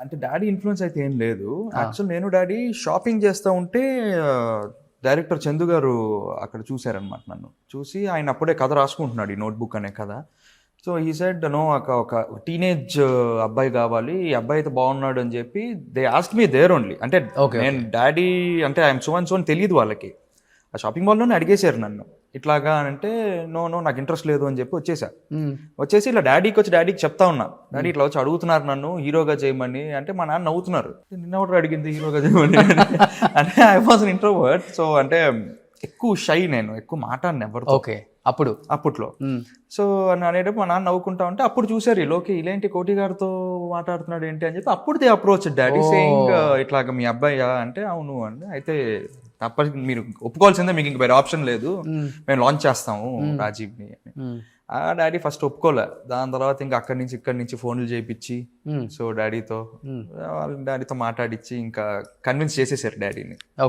అంటే daddy influence అయితే ఏం లేదు. యాక్చువల్ నేను డాడీ షాపింగ్ చేస్తా ఉంటే డైరెక్టర్ చందు గారు అక్కడ చూసారనమాట నన్ను. చూసి ఆయన అప్పుడే కథ రాసుకుంటున్నాడు ఈ నోట్‌బుక్ అనే కథ. సో హీ సెడ్ నో ఒక టీనేజ్ అబ్బాయి కావాలి. ఈ అబ్బాయి అయితే బాగున్నాడు అని చెప్పి they asked me there only. అంటే నేను డాడీ అంటే ఐఎమ్ సో అండ్ సో అని తెలియదు వాళ్ళకి. ఆ షాపింగ్ మాల్లోనే అడిగేశారు నన్ను. ఇట్లాగా అంటే నో నాకు ఇంట్రెస్ట్ లేదు అని చెప్పి వచ్చేసా. వచ్చేసి ఇలా డాడీకి చెప్తా ఉన్నా. డాడీ ఇట్లా వచ్చి అడుగుతున్నారు నన్ను హీరోగా చేయమని. అంటే మా నాన్న నవ్వుతున్నారు. నిన్నెవరు అడిగింది హీరోగా చేయమని అంటే I was an introvert. So అంటే ఎక్కువ షై, నేను ఎక్కువ మాట్లాడిన ఎవరితో. ఓకే, అప్పట్లో. సో అనేటప్పుడు మా నాన్న నవ్వుకుంటా ఉంటే అప్పుడు చూసారు వీళ్ళకి ఇలాంటి కోటి గారితో మాట్లాడుతున్నాడు ఏంటి అని చెప్పి అప్పుడు దే అప్రోచ్ డాడీ సేయింగ్ ఇట్లాగా మీ అబ్బాయా అంటే అవును అండి. అయితే తప్పని మీరు ఒప్పుకోవాల్సిందే, మీకు ఇంక వేరే ఆప్షన్ లేదు, మేము లాంచ్ చేస్తాము రాజీవ్ని అని. ఆ డాడీ ఫస్ట్ ఒప్పుకోలే. దాని తర్వాత ఇంకా ఇక్కడి నుంచి ఫోన్లు చేయించి సో డాడీతో మాట్లాడించి ఇంకా కన్విన్స్ చేసేసారు డాడీని.